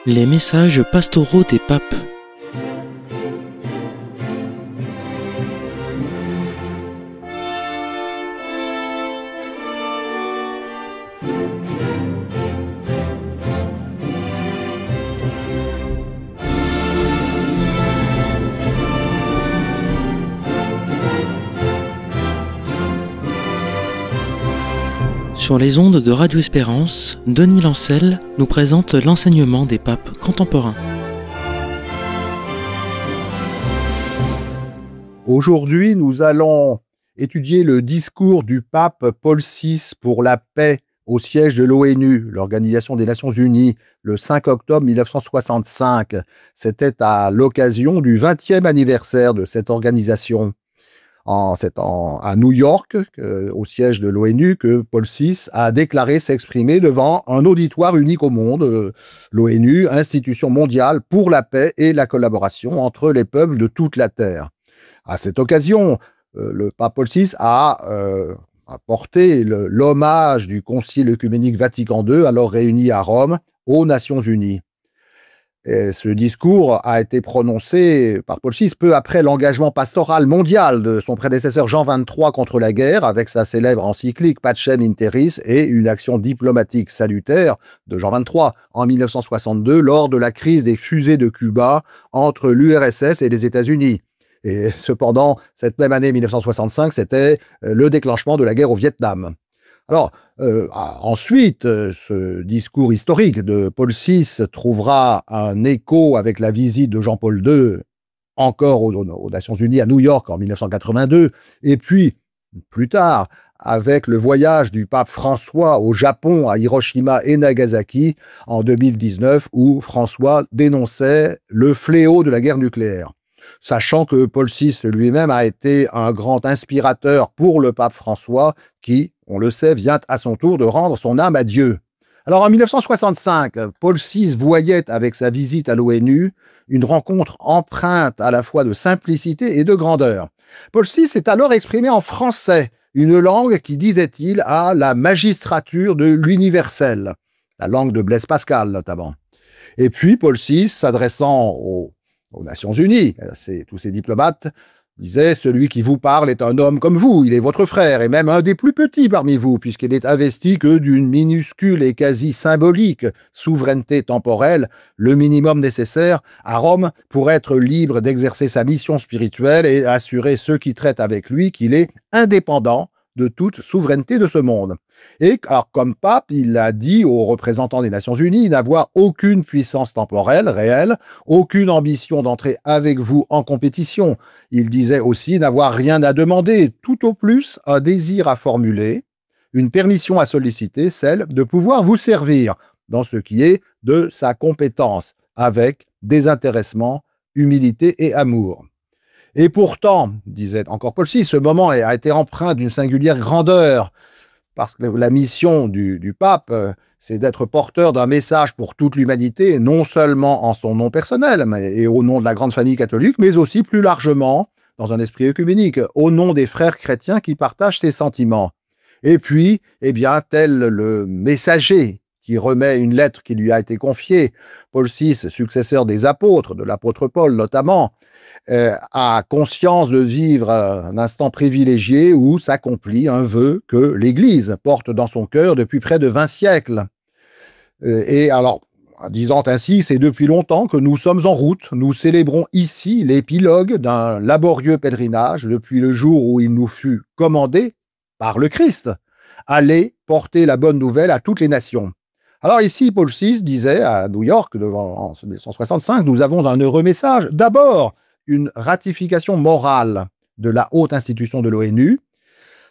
Les messages pastoraux des papes. Sur les ondes de Radio Espérance, Denis Lancel nous présente l'enseignement des papes contemporains. Aujourd'hui, nous allons étudier le discours du pape Paul VI pour la paix au siège de l'ONU, l'Organisation des Nations Unies, le 5 octobre 1965. C'était à l'occasion du 20e anniversaire de cette organisation. À New York, au siège de l'ONU, que Paul VI a déclaré s'exprimer devant un auditoire unique au monde, l'ONU, institution mondiale pour la paix et la collaboration entre les peuples de toute la Terre. À cette occasion, le pape Paul VI a porté l'hommage du Concile œcuménique Vatican II, alors réuni à Rome, aux Nations Unies. Et ce discours a été prononcé par Paul VI peu après l'engagement pastoral mondial de son prédécesseur Jean XXIII contre la guerre, avec sa célèbre encyclique Pacem in Terris et une action diplomatique salutaire de Jean XXIII en 1962 lors de la crise des fusées de Cuba entre l'URSS et les États-Unis. Et cependant, cette même année 1965, c'était le déclenchement de la guerre au Vietnam. Alors, ensuite, ce discours historique de Paul VI trouvera un écho avec la visite de Jean-Paul II, encore aux Nations Unies à New York en 1982, et puis, plus tard, avec le voyage du pape François au Japon, à Hiroshima et Nagasaki, en 2019, où François dénonçait le fléau de la guerre nucléaire. Sachant que Paul VI lui-même a été un grand inspirateur pour le pape François, qui, on le sait, vient à son tour de rendre son âme à Dieu. Alors en 1965, Paul VI voyait avec sa visite à l'ONU une rencontre empreinte à la fois de simplicité et de grandeur. Paul VI s'est alors exprimé en français, une langue qui, disait-il, a la magistrature de l'universel, la langue de Blaise Pascal notamment. Et puis Paul VI, s'adressant aux Nations Unies, tous ces diplomates disaient « Celui qui vous parle est un homme comme vous, il est votre frère, et même un des plus petits parmi vous, puisqu'il n'est investi que d'une minuscule et quasi symbolique souveraineté temporelle, le minimum nécessaire à Rome pour être libre d'exercer sa mission spirituelle et assurer ceux qui traitent avec lui qu'il est indépendant de toute souveraineté de ce monde. » Et alors, comme pape, il a dit aux représentants des Nations Unies n'avoir aucune puissance temporelle réelle, aucune ambition d'entrer avec vous en compétition. Il disait aussi n'avoir rien à demander, tout au plus un désir à formuler, une permission à solliciter, celle de pouvoir vous servir dans ce qui est de sa compétence, avec désintéressement, humilité et amour. Et pourtant, disait encore Paul VI, ce moment a été empreint d'une singulière grandeur, parce que la mission du pape, c'est d'être porteur d'un message pour toute l'humanité, non seulement en son nom personnel et au nom de la grande famille catholique, mais aussi plus largement, dans un esprit œcuménique, au nom des frères chrétiens qui partagent ses sentiments. Et puis, eh bien, tel le messager qui remet une lettre qui lui a été confiée, Paul VI, successeur des apôtres, de l'apôtre Paul notamment, a conscience de vivre un instant privilégié où s'accomplit un vœu que l'Église porte dans son cœur depuis près de 20 siècles. Et alors, disant ainsi, c'est depuis longtemps que nous sommes en route. Nous célébrons ici l'épilogue d'un laborieux pèlerinage depuis le jour où il nous fut commandé par le Christ. Allez porter la bonne nouvelle à toutes les nations. Alors ici, Paul VI disait à New York, en 1965, nous avons un heureux message. D'abord, une ratification morale de la haute institution de l'ONU.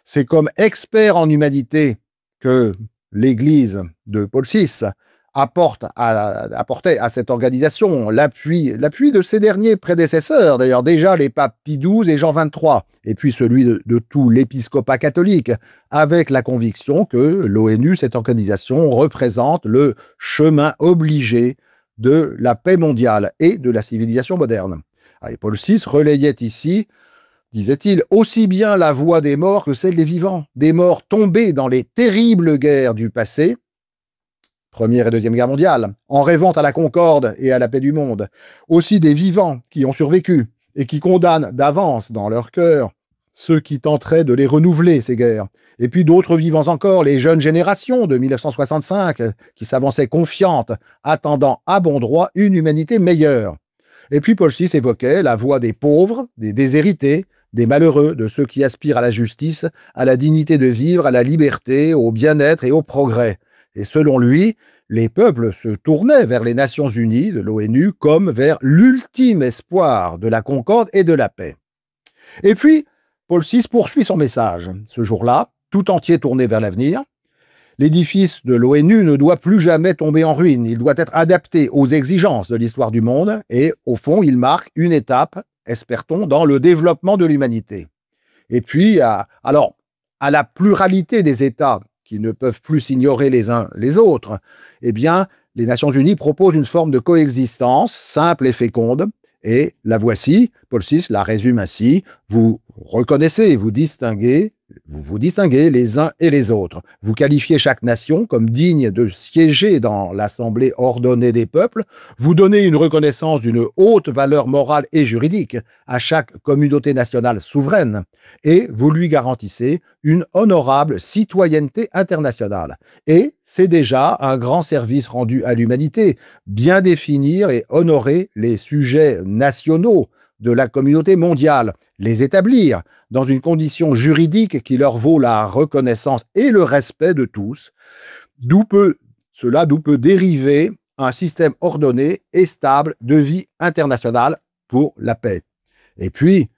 C'est comme expert en humanité que l'Église de Paul VI apportait à cette organisation l'appui de ses derniers prédécesseurs, d'ailleurs déjà les papes Pie XII et Jean XXIII, et puis celui de tout l'épiscopat catholique, avec la conviction que l'ONU, cette organisation, représente le chemin obligé de la paix mondiale et de la civilisation moderne. Et Paul VI relayait ici, disait-il, aussi bien la voix des morts que celle des vivants, des morts tombés dans les terribles guerres du passé, Première et Deuxième Guerre mondiale, en rêvant à la concorde et à la paix du monde. Aussi des vivants qui ont survécu et qui condamnent d'avance dans leur cœur ceux qui tenteraient de les renouveler, ces guerres. Et puis d'autres vivants encore, les jeunes générations de 1965, qui s'avançaient confiantes, attendant à bon droit une humanité meilleure. Et puis Paul VI évoquait la voix des pauvres, des déshérités, des malheureux, de ceux qui aspirent à la justice, à la dignité de vivre, à la liberté, au bien-être et au progrès. Et selon lui, les peuples se tournaient vers les Nations Unies de l'ONU comme vers l'ultime espoir de la concorde et de la paix. Et puis, Paul VI poursuit son message. Ce jour-là, tout entier tourné vers l'avenir, l'édifice de l'ONU ne doit plus jamais tomber en ruine. Il doit être adapté aux exigences de l'histoire du monde et, au fond, il marque une étape, espère-t-on, dans le développement de l'humanité. Et puis, à la pluralité des États qui ne peuvent plus s'ignorer les uns les autres, eh bien, les Nations Unies proposent une forme de coexistence simple et féconde. Et la voici, Paul VI la résume ainsi: vous reconnaissez, vous distinguez les uns et les autres. Vous qualifiez chaque nation comme digne de siéger dans l'assemblée ordonnée des peuples. Vous donnez une reconnaissance d'une haute valeur morale et juridique à chaque communauté nationale souveraine. Et vous lui garantissez une honorable citoyenneté internationale. Et c'est déjà un grand service rendu à l'humanité, bien définir et honorer les sujets nationaux de la communauté mondiale, les établir dans une condition juridique qui leur vaut la reconnaissance et le respect de tous, d'où peut dériver un système ordonné et stable de vie internationale pour la paix. Et puis,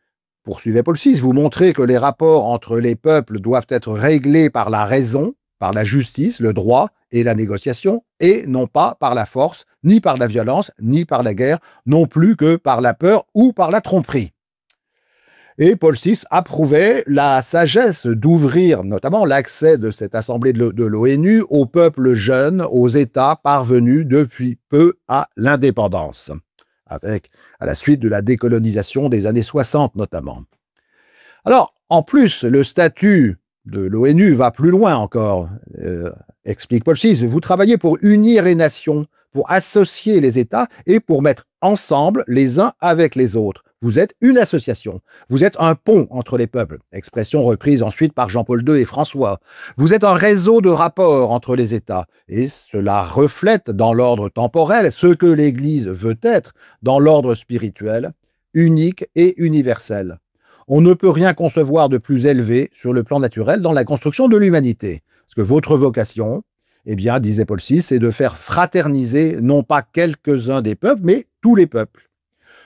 poursuivait Paul VI, vous montrez que les rapports entre les peuples doivent être réglés par la raison, par la justice, le droit et la négociation, et non pas par la force, ni par la violence, ni par la guerre, non plus que par la peur ou par la tromperie. Et Paul VI approuvait la sagesse d'ouvrir notamment l'accès de cette assemblée de l'ONU aux peuples jeunes, aux États parvenus depuis peu à l'indépendance, à la suite de la décolonisation des années 60 notamment. Alors, en plus, le statut de l'ONU va plus loin encore, explique Paul VI. Vous travaillez pour unir les nations, pour associer les États et pour mettre ensemble les uns avec les autres. Vous êtes une association. Vous êtes un pont entre les peuples, expression reprise ensuite par Jean-Paul II et François. Vous êtes un réseau de rapports entre les États, et cela reflète dans l'ordre temporel ce que l'Église veut être dans l'ordre spirituel, unique et universel. On ne peut rien concevoir de plus élevé sur le plan naturel dans la construction de l'humanité. Parce que votre vocation, eh bien, disait Paul VI, c'est de faire fraterniser non pas quelques-uns des peuples, mais tous les peuples.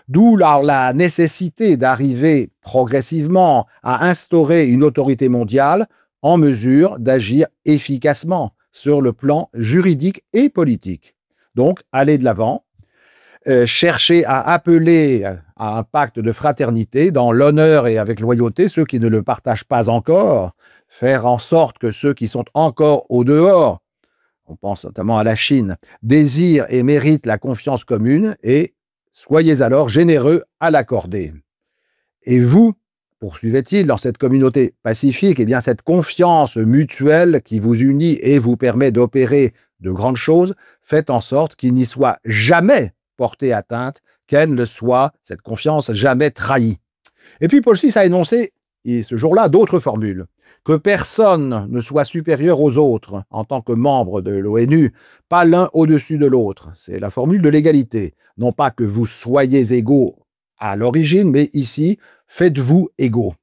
D'où la nécessité d'arriver progressivement à instaurer une autorité mondiale en mesure d'agir efficacement sur le plan juridique et politique. Donc, aller de l'avant, chercher à appeler à un pacte de fraternité dans l'honneur et avec loyauté ceux qui ne le partagent pas encore, faire en sorte que ceux qui sont encore au dehors, on pense notamment à la Chine, désirent et méritent la confiance commune et soyez alors généreux à l'accorder. Et vous, poursuivait-il, dans cette communauté pacifique, eh bien cette confiance mutuelle qui vous unit et vous permet d'opérer de grandes choses, faites en sorte qu'il n'y soit jamais porté atteinte, qu'elle ne soit, cette confiance, jamais trahie. Et puis Paul VI a énoncé, et ce jour-là, d'autres formules. Que personne ne soit supérieur aux autres en tant que membre de l'ONU, pas l'un au-dessus de l'autre. C'est la formule de l'égalité. Non pas que vous soyez égaux à l'origine, mais ici, faites-vous égaux.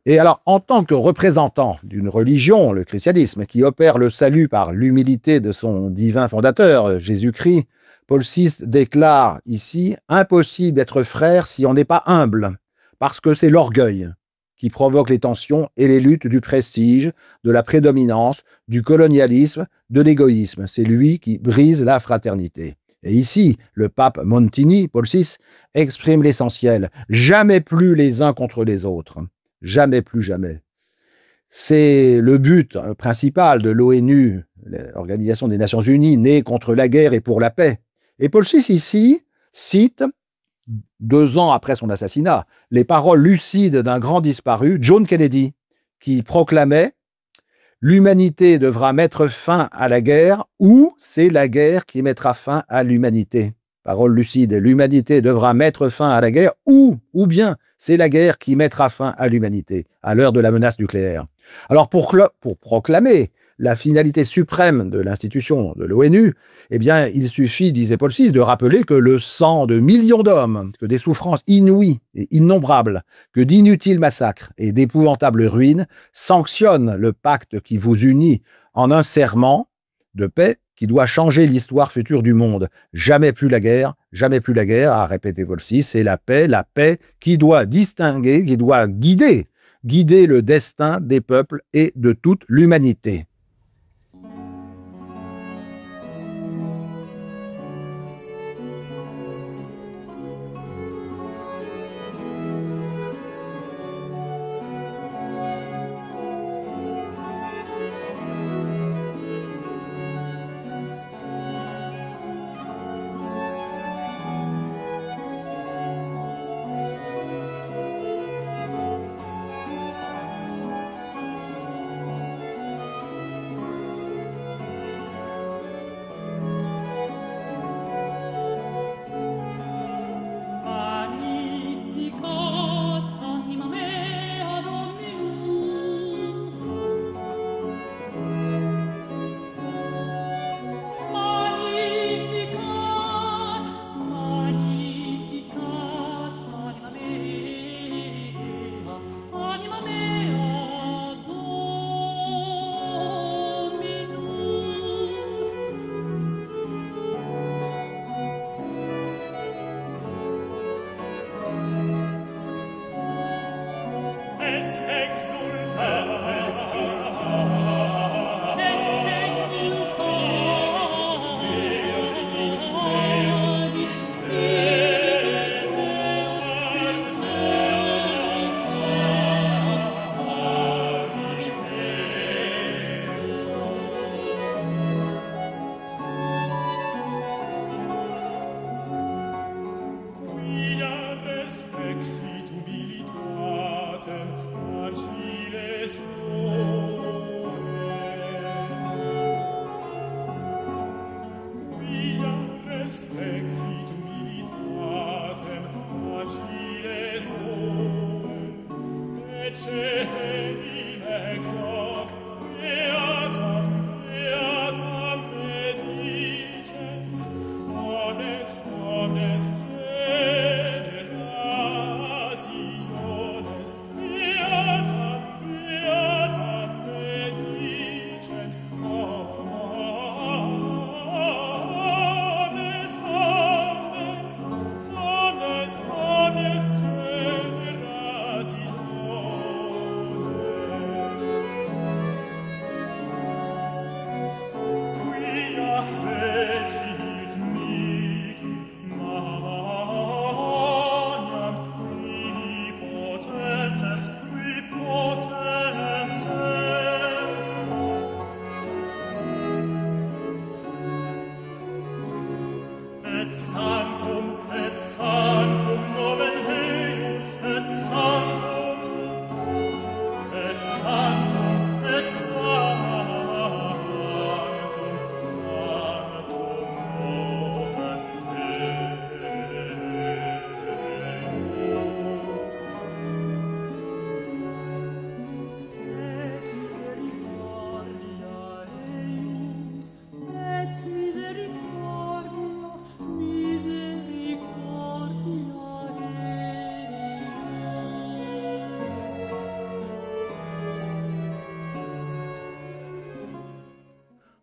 Et alors, en tant que représentant d'une religion, le christianisme, qui opère le salut par l'humilité de son divin fondateur, Jésus-Christ, Paul VI déclare ici « Impossible d'être frère si on n'est pas humble, parce que c'est l'orgueil qui provoque les tensions et les luttes du prestige, de la prédominance, du colonialisme, de l'égoïsme. C'est lui qui brise la fraternité. » Et ici, le pape Montini, Paul VI, exprime l'essentiel. Jamais plus les uns contre les autres. Jamais plus jamais. C'est le but principal de l'ONU, l'Organisation des Nations Unies, née contre la guerre et pour la paix. Et Paul VI ici cite, 2 ans après son assassinat, les paroles lucides d'un grand disparu, John Kennedy, qui proclamait L'humanité devra mettre fin à la guerre ou c'est la guerre qui mettra fin à l'humanité. Parole lucide, l'humanité devra mettre fin à la guerre ou bien c'est la guerre qui mettra fin à l'humanité à l'heure de la menace nucléaire. Alors pour proclamer la finalité suprême de l'institution de l'ONU, eh bien, il suffit, disait Paul VI, de rappeler que le sang de millions d'hommes, que des souffrances inouïes et innombrables, que d'inutiles massacres et d'épouvantables ruines sanctionnent le pacte qui vous unit en un serment de paix qui doit changer l'histoire future du monde. Jamais plus la guerre, a répété Paul VI, c'est la paix qui doit distinguer, qui doit guider le destin des peuples et de toute l'humanité.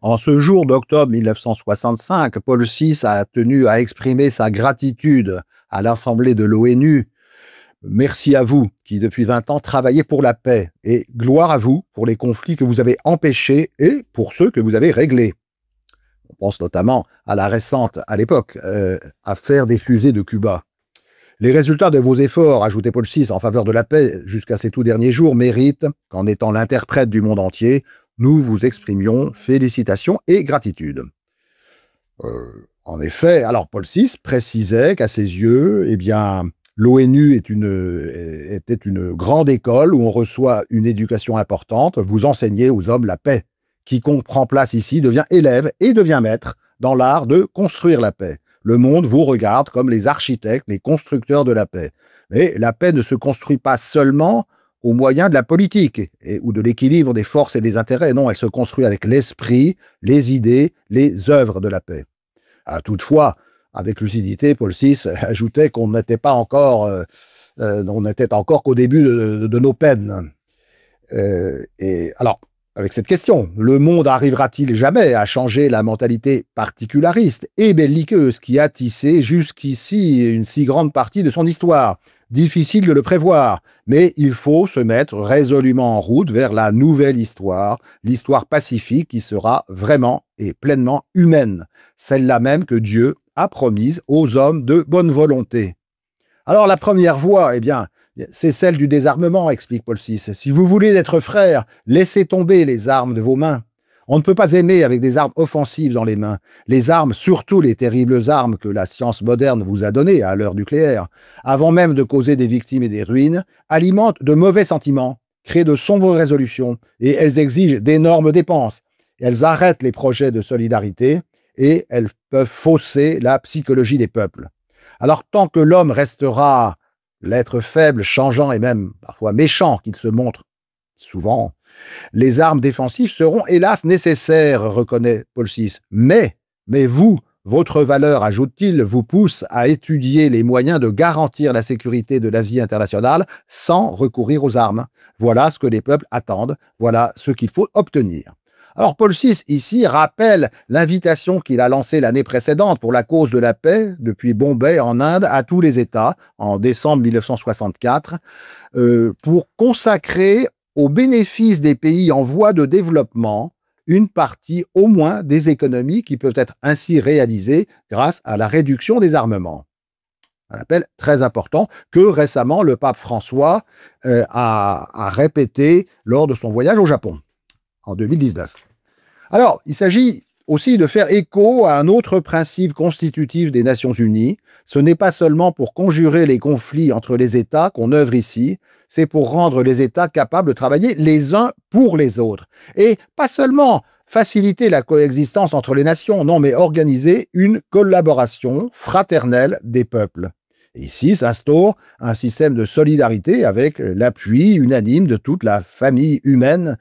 En ce jour d'octobre 1965, Paul VI a tenu à exprimer sa gratitude à l'Assemblée de l'ONU. Merci à vous qui, depuis 20 ans, travaillez pour la paix et gloire à vous pour les conflits que vous avez empêchés et pour ceux que vous avez réglés. On pense notamment à la récente, à l'époque, affaire des fusées de Cuba. Les résultats de vos efforts, ajoutait Paul VI, en faveur de la paix jusqu'à ces tout derniers jours, méritent qu'en étant l'interprète du monde entier, nous vous exprimions félicitations et gratitude. En effet, alors Paul VI précisait qu'à ses yeux, eh bien, L'ONU était une grande école où on reçoit une éducation importante. Vous enseignez aux hommes la paix. Quiconque prend place ici devient élève et devient maître dans l'art de construire la paix. Le monde vous regarde comme les architectes, les constructeurs de la paix. Mais la paix ne se construit pas seulement au moyen de la politique ou de l'équilibre des forces et des intérêts. Non, elle se construit avec l'esprit, les idées, les œuvres de la paix. Toutefois, avec lucidité, Paul VI ajoutait qu'on n'était pas encore, on n'était encore qu'au début de nos peines. Et alors, avec cette question, le monde arrivera-t-il jamais à changer la mentalité particulariste et belliqueuse qui a tissé jusqu'ici une si grande partie de son histoire? Difficile de le prévoir, mais il faut se mettre résolument en route vers la nouvelle histoire, l'histoire pacifique qui sera vraiment et pleinement humaine, celle-là même que Dieu a promise aux hommes de bonne volonté. Alors la première voie, eh bien, c'est celle du désarmement, explique Paul VI. Si vous voulez être frères, laissez tomber les armes de vos mains. On ne peut pas aimer avec des armes offensives dans les mains. Les armes, surtout les terribles armes que la science moderne vous a données à l'heure nucléaire, avant même de causer des victimes et des ruines, alimentent de mauvais sentiments, créent de sombres résolutions, et elles exigent d'énormes dépenses. Elles arrêtent les projets de solidarité et elles peuvent fausser la psychologie des peuples. Alors tant que l'homme restera l'être faible, changeant et même parfois méchant qu'il se montre souvent, les armes défensives seront hélas nécessaires, reconnaît Paul VI. Mais vous, votre valeur, ajoute-t-il, vous pousse à étudier les moyens de garantir la sécurité de la vie internationale sans recourir aux armes. Voilà ce que les peuples attendent, voilà ce qu'il faut obtenir. Alors Paul VI, ici, rappelle l'invitation qu'il a lancée l'année précédente pour la cause de la paix, depuis Bombay en Inde, à tous les États, en décembre 1964, pour consacrer au bénéfice des pays en voie de développement une partie au moins des économies qui peuvent être ainsi réalisées grâce à la réduction des armements. Un appel très important que récemment le pape François a répété lors de son voyage au Japon en 2019. Alors, il s'agit aussi de faire écho à un autre principe constitutif des Nations Unies. Ce n'est pas seulement pour conjurer les conflits entre les États qu'on œuvre ici, c'est pour rendre les États capables de travailler les uns pour les autres. Et pas seulement faciliter la coexistence entre les nations, non, mais organiser une collaboration fraternelle des peuples. Ici s'instaure un système de solidarité avec l'appui unanime de toute la famille humaine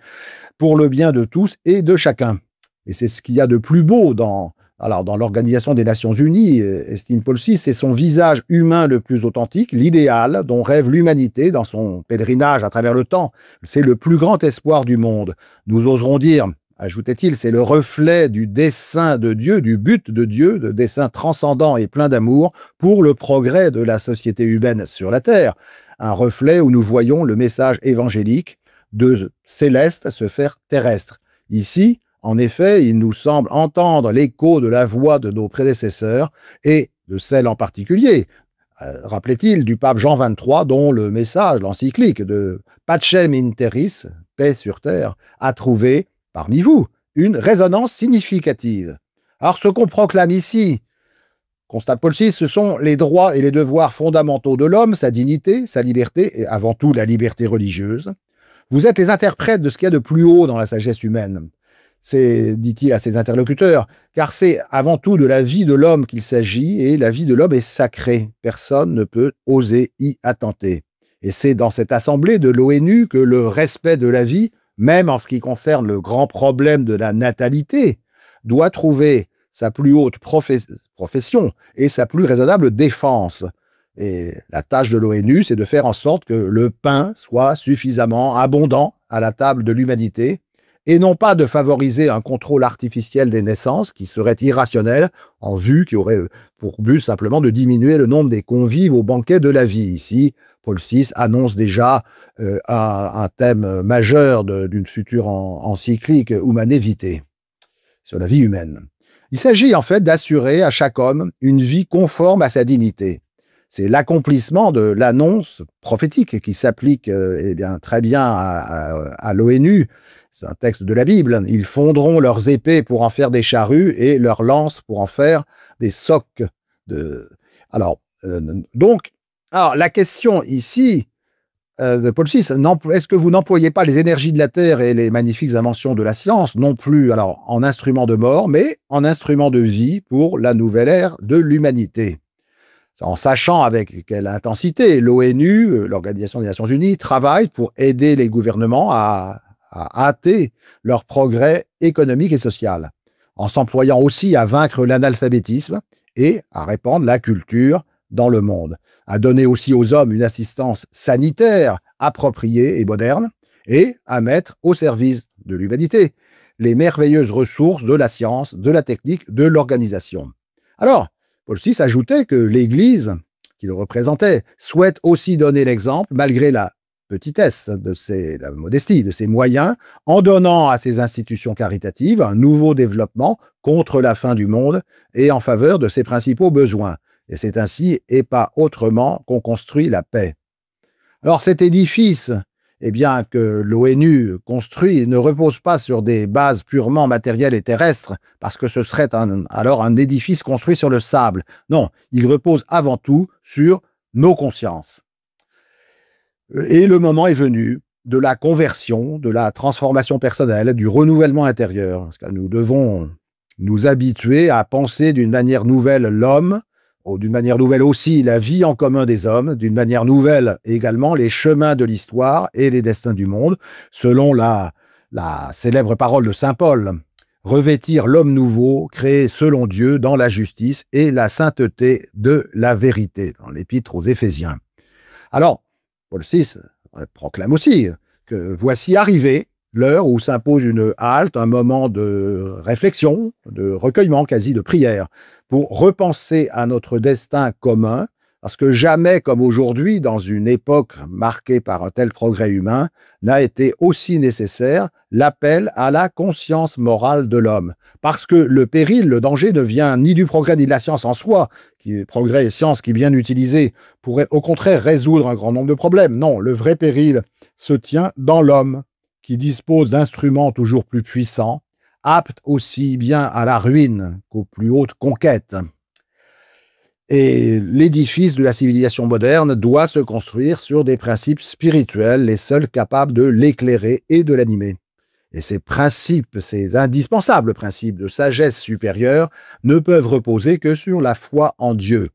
pour le bien de tous et de chacun. Et c'est ce qu'il y a de plus beau dans l'Organisation des Nations Unies, estime Paul VI, c'est son visage humain le plus authentique, l'idéal dont rêve l'humanité dans son pèlerinage à travers le temps. C'est le plus grand espoir du monde. Nous oserons dire, ajoutait-il, c'est le reflet du dessein de Dieu, du but de Dieu, de dessein transcendant et plein d'amour pour le progrès de la société humaine sur la Terre. Un reflet où nous voyons le message évangélique de céleste se faire terrestre. Ici, en effet, il nous semble entendre l'écho de la voix de nos prédécesseurs et de celle en particulier, rappelait-il, du pape Jean XXIII, dont le message, l'encyclique de Pacem in Terris, paix sur terre, a trouvé, parmi vous, une résonance significative. Alors, ce qu'on proclame ici, constate Paul VI, ce sont les droits et les devoirs fondamentaux de l'homme, sa dignité, sa liberté, et avant tout la liberté religieuse. Vous êtes les interprètes de ce qu'il y a de plus haut dans la sagesse humaine. C'est, dit-il à ses interlocuteurs, car c'est avant tout de la vie de l'homme qu'il s'agit, et la vie de l'homme est sacrée. Personne ne peut oser y attenter. Et c'est dans cette assemblée de l'ONU que le respect de la vie, même en ce qui concerne le grand problème de la natalité, doit trouver sa plus haute profession et sa plus raisonnable défense. Et la tâche de l'ONU, c'est de faire en sorte que le pain soit suffisamment abondant à la table de l'humanité, et non pas de favoriser un contrôle artificiel des naissances qui serait irrationnel en vue, qui aurait pour but simplement de diminuer le nombre des convives au banquet de la vie. Ici, Paul VI annonce déjà un thème majeur d'une future encyclique Humanae Vitae sur la vie humaine. Il s'agit en fait d'assurer à chaque homme une vie conforme à sa dignité. C'est l'accomplissement de l'annonce prophétique qui s'applique très bien à l'ONU. C'est un texte de la Bible. Ils fondront leurs épées pour en faire des charrues et leurs lances pour en faire des socs. Donc, Alors, la question ici de Paul VI, est-ce que vous n'employez pas les énergies de la Terre et les magnifiques inventions de la science, non plus alors en instrument de mort, mais en instrument de vie pour la nouvelle ère de l'humanité? En sachant avec quelle intensité l'ONU, l'Organisation des Nations Unies, travaille pour aider les gouvernements à hâter leur progrès économique et social, en s'employant aussi à vaincre l'analphabétisme et à répandre la culture dans le monde, à donner aussi aux hommes une assistance sanitaire appropriée et moderne, et à mettre au service de l'humanité les merveilleuses ressources de la science, de la technique, de l'organisation. Alors, Paul VI ajoutait que l'Église, qui le représentait, souhaite aussi donner l'exemple, malgré la petitesse la modestie de ses moyens, en donnant à ses institutions caritatives un nouveau développement contre la fin du monde et en faveur de ses principaux besoins. Et c'est ainsi et pas autrement qu'on construit la paix. Alors cet édifice, eh bien, que l'ONU construit ne repose pas sur des bases purement matérielles et terrestres, parce que ce serait alors un édifice construit sur le sable. Non, il repose avant tout sur nos consciences. Et le moment est venu de la conversion, de la transformation personnelle, du renouvellement intérieur. Parce que nous devons nous habituer à penser d'une manière nouvelle l'homme, d'une manière nouvelle aussi la vie en commun des hommes, d'une manière nouvelle également les chemins de l'histoire et les destins du monde, selon la célèbre parole de saint Paul. Revêtir l'homme nouveau, créé selon Dieu dans la justice et la sainteté de la vérité, dans l'épître aux Éphésiens. Alors, Paul VI proclame aussi que voici arrivé l'heure où s'impose une halte, un moment de réflexion, de recueillement, quasi de prière, pour repenser à notre destin commun, parce que jamais comme aujourd'hui, dans une époque marquée par un tel progrès humain, n'a été aussi nécessaire l'appel à la conscience morale de l'homme. Parce que le péril, le danger ne vient ni du progrès ni de la science en soi, progrès et science qui, bien utilisés, pourraient au contraire résoudre un grand nombre de problèmes. Non, le vrai péril se tient dans l'homme, qui dispose d'instruments toujours plus puissants, aptes aussi bien à la ruine qu'aux plus hautes conquêtes. Et l'édifice de la civilisation moderne doit se construire sur des principes spirituels, les seuls capables de l'éclairer et de l'animer. Et ces principes, ces indispensables principes de sagesse supérieure, ne peuvent reposer que sur la foi en Dieu.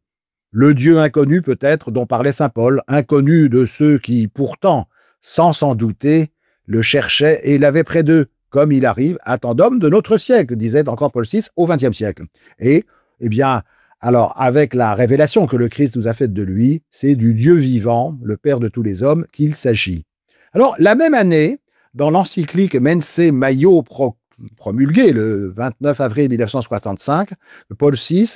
Le Dieu inconnu peut-être dont parlait saint Paul, inconnu de ceux qui, pourtant, sans s'en douter, le cherchaient et l'avaient près d'eux, comme il arrive à tant d'hommes de notre siècle, disait encore Paul VI au XXe siècle. Et, eh bien, alors, avec la révélation que le Christ nous a faite de lui, c'est du Dieu vivant, le Père de tous les hommes, qu'il s'agit. Alors, la même année, dans l'encyclique Mense Maio promulguée le 29 avril 1965, Paul VI,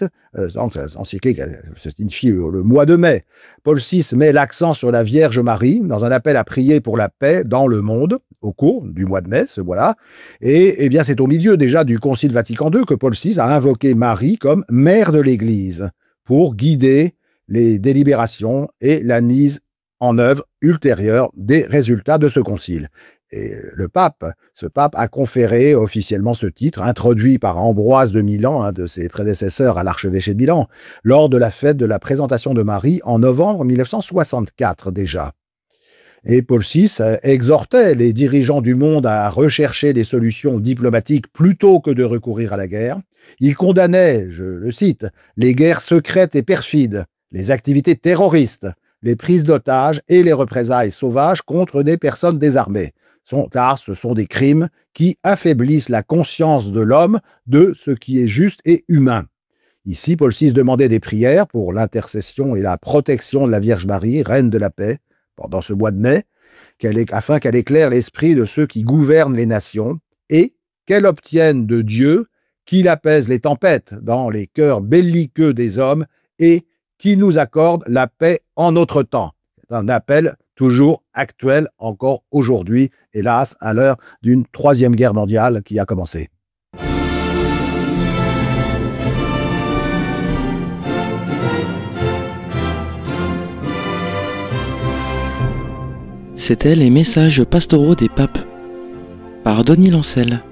encyclique se signifie le mois de mai, Paul VI met l'accent sur la Vierge Marie dans un appel à prier pour la paix dans le monde au cours du mois de mai, ce mois-là. Et eh bien, c'est au milieu déjà du Concile Vatican II que Paul VI a invoqué Marie comme mère de l'Église pour guider les délibérations et la mise en œuvre ultérieure des résultats de ce concile. Et ce pape a conféré officiellement ce titre, introduit par Ambroise de Milan, un de ses prédécesseurs à l'archevêché de Milan, lors de la fête de la présentation de Marie en novembre 1964 déjà. Et Paul VI exhortait les dirigeants du monde à rechercher des solutions diplomatiques plutôt que de recourir à la guerre. Il condamnait, je le cite, les guerres secrètes et perfides, les activités terroristes, les prises d'otages et les représailles sauvages contre des personnes désarmées. Car ce sont des crimes qui affaiblissent la conscience de l'homme de ce qui est juste et humain. Ici, Paul VI demandait des prières pour l'intercession et la protection de la Vierge Marie, reine de la paix, pendant ce mois de mai, afin qu'elle éclaire l'esprit de ceux qui gouvernent les nations et qu'elle obtienne de Dieu qu'il apaise les tempêtes dans les cœurs belliqueux des hommes et qu'il nous accorde la paix en notre temps. C'est un appel toujours actuel encore aujourd'hui, hélas, à l'heure d'une troisième guerre mondiale qui a commencé. C'étaient les messages pastoraux des papes par Denis Lancel.